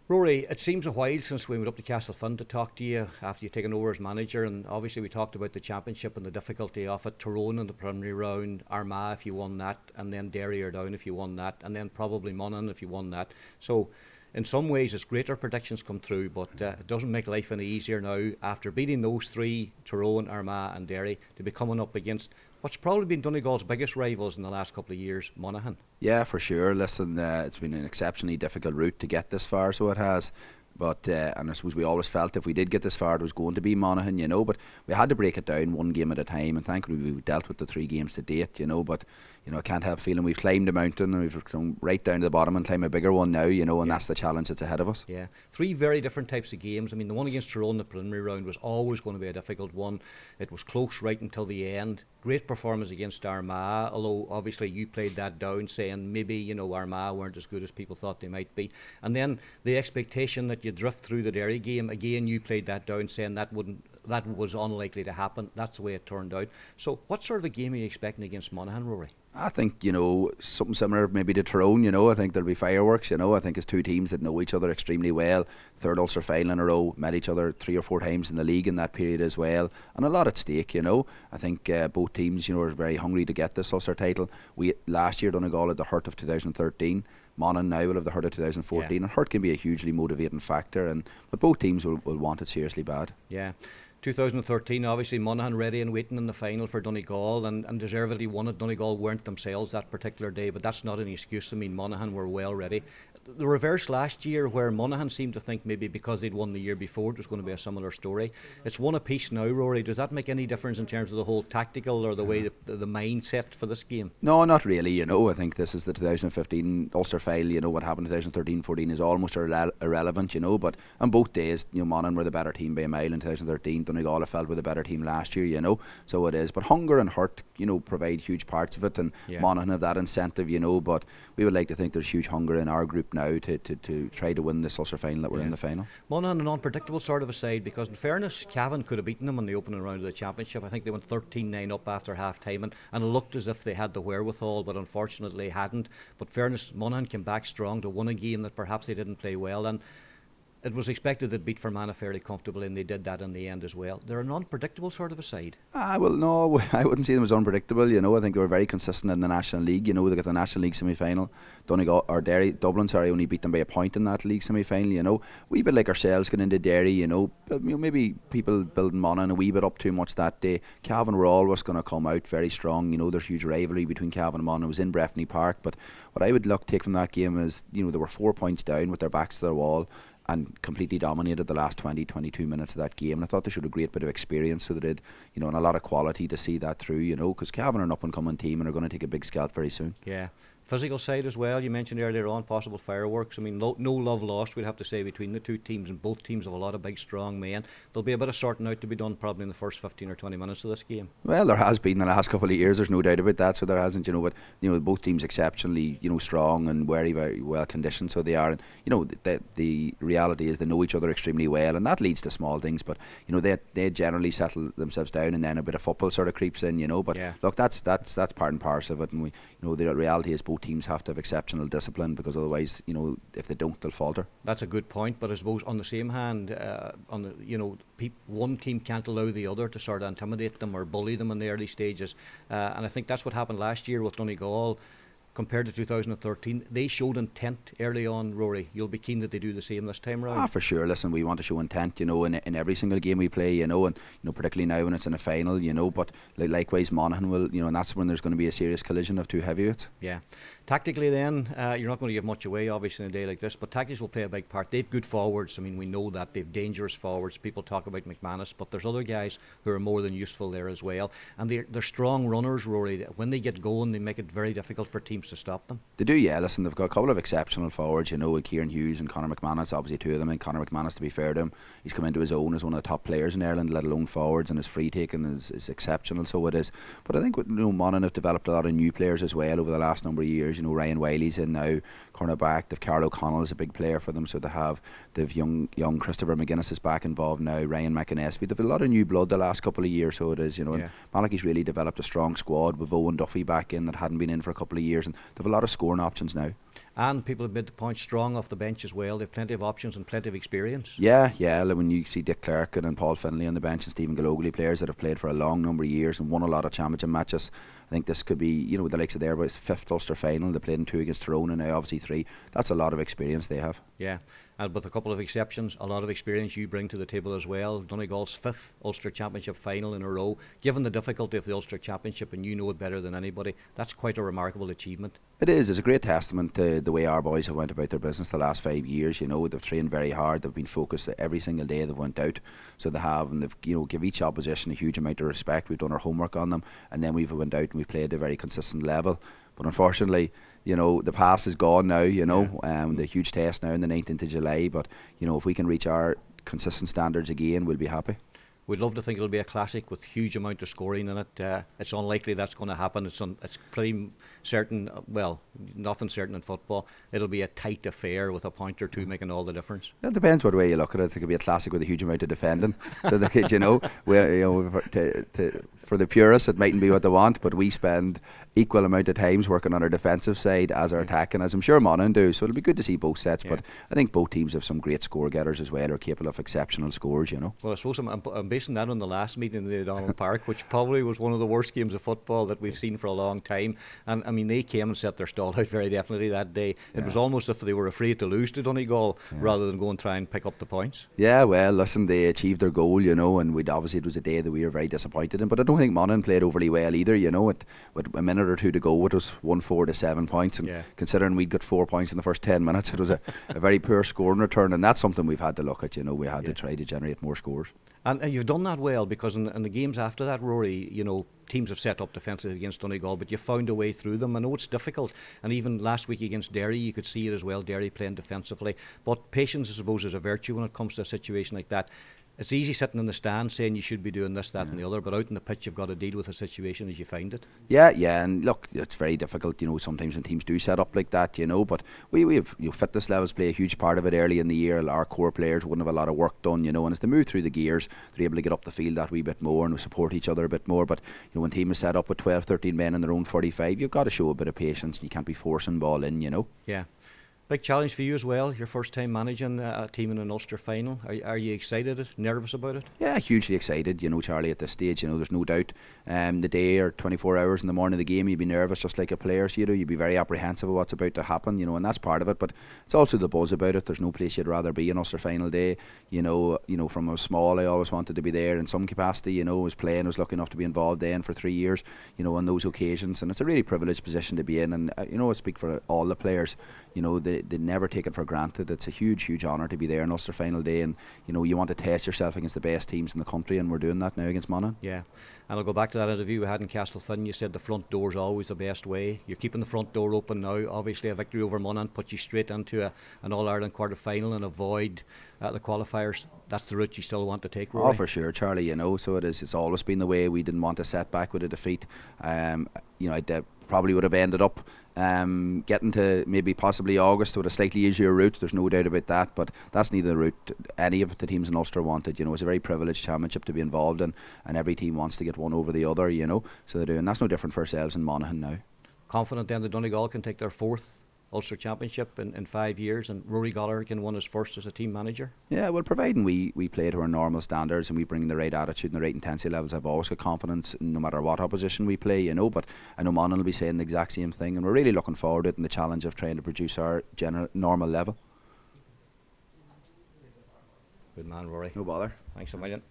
Rory, it seems a while since we went up to Castlefin to talk to you after you taken over as manager, and obviously we talked about the championship and the difficulty of it. Tyrone in the preliminary round, Armagh if you won that, and then Derry or down if you won that, and then probably Monaghan if you won that. So in some ways it's great our predictions come through, but it doesn't make life any easier now after beating those three, Tyrone, Armagh and Derry, to be coming up against what's probably been Donegal's biggest rivals in the last couple of years, Monaghan. Yeah, for sure. Listen, it's been an exceptionally difficult route to get this far, so it has. But and I suppose we always felt if we did get this far, it was going to be Monaghan, But we had to break it down one game at a time, and thankfully we've dealt with the 3 games to date, But I can't help feeling we've climbed the mountain and we've come right down to the bottom and climb a bigger one now, and that's the challenge that's ahead of us. Yeah, 3 very different types of games. I mean, the one against Tyrone, the preliminary round, was always going to be a difficult one. It was close right until the end. Great performance against Armagh, although obviously you played that down, saying maybe Armagh weren't as good as people thought they might be. And then the expectation that you drift through the Derry game, again you played that down, saying that was unlikely to happen. That's the way it turned out. So what sort of a game are you expecting against Monaghan, Rory? I think, something similar maybe to Tyrone, I think there'll be fireworks, I think it's 2 teams that know each other extremely well. Third Ulster final in a row, met each other 3 or 4 times in the league in that period as well, and a lot at stake, I think both teams, are very hungry to get this Ulster title. We last year Donegal had the hurt of 2013. Monaghan now will have the hurt of 2014, and hurt can be a hugely motivating factor, but both teams will want it seriously bad. Yeah. 2013, obviously Monaghan ready and waiting in the final for Donegal, and deservedly won it. Donegal weren't themselves that particular day, but that's not an excuse. I mean, Monaghan were well ready. The reverse last year, where Monaghan seemed to think maybe because they'd won the year before it was going to be a similar story. It's one apiece now, Rory. Does that make any difference in terms of the whole tactical or the way the mindset for this game? No, not really. I think this is the 2015 Ulster final. What happened in 2013-14 is almost irrelevant. But on both days, Monaghan were the better team by a mile in 2013. Donegal felt were the better team last year. So it is. But hunger and hurt, provide huge parts of it, and Monaghan have that incentive. But we would like to think there's huge hunger in our group now to try to win this Ulster final that we're in the final. Monaghan, an unpredictable sort of a side, because in fairness, Cavan could have beaten them in the opening round of the championship. I think they went 13-9 up after half time, and it looked as if they had the wherewithal, but unfortunately hadn't. But fairness, Monaghan came back strong to win a game that perhaps they didn't play well, and it was expected they'd beat Fermanagh fairly comfortably, and they did that in the end as well. They're an unpredictable sort of a side. Well, no, I wouldn't say them as unpredictable. I think they were very consistent in the National League. They got the National League semi-final. Dublin, only beat them by a point in that league semi-final. We bit like ourselves going into Derry. Maybe people building Monaghan a wee bit up too much that day. Cavan were always going to come out very strong. There's huge rivalry between Cavan and Monaghan. It was in Breffni Park, but what I would take from that game is, they were 4 points down with their backs to their wall, and completely dominated the last 20-22 minutes of that game. And I thought they showed a great bit of experience, so they did, and a lot of quality to see that through, because Cavan are an up-and-coming team and are going to take a big scalp very soon. Yeah. Physical side as well, you mentioned earlier on possible fireworks. I mean, no love lost, we'd have to say, between the 2 teams, and both teams have a lot of big strong men. There'll be a bit of sorting out to be done probably in the first 15 or 20 minutes of this game. Well, there has been the last couple of years, there's no doubt about that, so there hasn't, but both teams exceptionally strong and very, very well conditioned, so they are, and the reality is they know each other extremely well, and that leads to small things, but they generally settle themselves down, and then a bit of football sort of creeps in, but look, that's part and parcel of it, and the reality is both teams have to have exceptional discipline, because otherwise, if they don't, they'll falter. That's a good point, but I suppose on the same hand, one team can't allow the other to sort of intimidate them or bully them in the early stages, and I think that's what happened last year with Donegal. Compared to 2013, they showed intent early on, Rory. You'll be keen that they do the same this time round. For sure. Listen, we want to show intent, in every single game we play, and particularly now when it's in a final, but likewise Monaghan will, and that's when there's going to be a serious collision of 2 heavyweights. Yeah. Tactically then, you're not going to give much away obviously in a day like this, but tactics will play a big part. They've good forwards, I mean we know that, they've dangerous forwards. People talk about McManus, but there's other guys who are more than useful there as well, and they're strong runners, Rory. When they get going, they make it very difficult for teams to stop them. They do, yeah. Listen, they've got a couple of exceptional forwards, Kieran Hughes and Conor McManus, obviously 2 of them, and Conor McManus, to be fair to him, he's come into his own as one of the top players in Ireland, let alone forwards, and his free taking is exceptional, so it is. But I think Monaghan have developed a lot of new players as well over the last number of years. Ryan Wiley's in now, cornerback. They've Carl O'Connell is a big player for them, so they've young Christopher McGuinness is back involved now, Ryan McInnesby. They've a lot of new blood the last couple of years, so it is, and Malachy's really developed a strong squad with Owen Duffy back in that hadn't been in for a couple of years, and they've a lot of scoring options now. And people have made the point strong off the bench as well. They've plenty of options and plenty of experience. Yeah, like when you see Dick Clark and Paul Finlay on the bench and Stephen Gallogher, players that have played for a long number of years and won a lot of championship matches. I think this could be, you know, the likes of their 5th Ulster final. They played in 2 against Tyrone and now obviously 3. That's a lot of experience they have. Yeah, and with a couple of exceptions, a lot of experience you bring to the table as well. Donegal's 5th Ulster Championship final in a row. Given the difficulty of the Ulster Championship, and you know it better than anybody, that's quite a remarkable achievement. It is. It's a great testament to the way our boys have went about their business the last 5 years. You know, they've trained very hard. They've been focused every single day they've went out. So they have, and they've, you know, give each opposition a huge amount of respect. We've done our homework on them, and then we've went out and we've played at a very consistent level. But unfortunately, you know, the past is gone now. You know, the huge test now on the 19th of July. But you know, if we can reach our consistent standards again, we'll be happy. We'd love to think it'll be a classic with huge amount of scoring in it. It's unlikely that's going to happen. It's pretty certain. Well, nothing certain in football. It'll be a tight affair with a point or two making all the difference. It depends what way you look at it. It could be a classic with a huge amount of defending. So the kids, you know, for the purists, it mightn't be what they want, but we spend equal amount of times working on our defensive side as our attacking, as I'm sure Monaghan do. So it'll be good to see both sets. But I think both teams have some great score getters as well, are capable of exceptional scores. You know. Well, I suppose I'm basing that on the last meeting in the Donald Park, which probably was one of the worst games of football that we've seen for a long time. And I mean, they came and set their stall out very definitely that day. It was almost as if they were afraid to lose to Donegal rather than go and try and pick up the points. Yeah, well, listen, they achieved their goal, you know, and it was a day that we were very disappointed in. But I don't think Monaghan played overly well either, you know. With a minute or two to go, it was 1-4 to 7 points, and considering we'd got 4 points in the first 10 minutes, it was a very poor scoring return, and that's something we've had to look at. You know, we had to try to generate more scores. And you've done that well, because in the games after that, Rory, you know, teams have set up defensive against Donegal, but you found a way through them. I know it's difficult, and even last week against Derry, you could see it as well, Derry playing defensively. But patience, I suppose, is a virtue when it comes to a situation like that. It's easy sitting in the stand saying you should be doing this, that and the other, but out in the pitch you've got to deal with the situation as you find it. Yeah, and look, it's very difficult, you know, sometimes when teams do set up like that, you know, but we have, you know, fitness levels play a huge part of it early in the year. Our core players wouldn't have a lot of work done, you know, and as they move through the gears, they're able to get up the field that wee bit more and support each other a bit more. But, you know, when team is set up with 12, 13 men in their own 45, you've got to show a bit of patience. You can't be forcing ball in, you know. Yeah. Big challenge for you as well, your first time managing a team in an Ulster final. Are you excited, nervous about it? Yeah, hugely excited, you know, Charlie, at this stage. You know, there's no doubt the day or 24 hours in the morning of the game you'd be nervous just like a player, so you'd be very apprehensive of what's about to happen, you know, and that's part of it. But it's also the buzz about it. There's no place you'd rather be in Ulster final day. You know, from I was small I always wanted to be there in some capacity, you know. I was lucky enough to be involved then for 3 years, you know, on those occasions, and it's a really privileged position to be in. And you know, I speak for all the players, you know, they never take it for granted. It's a huge honour to be there on Ulster final day, and you know, you want to test yourself against the best teams in the country, and we're doing that now against Monaghan. Yeah, and I'll go back to that interview we had in Castlefin. You said the front door is always the best way. You're keeping the front door open now. Obviously a victory over Monaghan puts you straight into an All-Ireland quarter final and avoid the qualifiers. That's the route you still want to take, Rory? Oh, for sure, Charlie, you know, so it is. It's always been the way. We didn't want a setback with a defeat. You know, I probably would have ended up getting to maybe possibly August with a slightly easier route. There's no doubt about that, but that's neither the route any of the teams in Ulster wanted. You know, it's a very privileged championship to be involved in, and every team wants to get one over the other, you know, so they do, and that's no different for ourselves in Monaghan now. Confident then that Donegal can take their 4th Ulster Championship in 5 years, and Rory Gallagher can win his first as a team manager? Yeah, well, providing we play to our normal standards and we bring the right attitude and the right intensity levels, I've always got confidence no matter what opposition we play, you know. But I know Monaghan will be saying the exact same thing, and we're really looking forward to it and the challenge of trying to produce our general normal level. Good man, Rory. No bother. Thanks a million.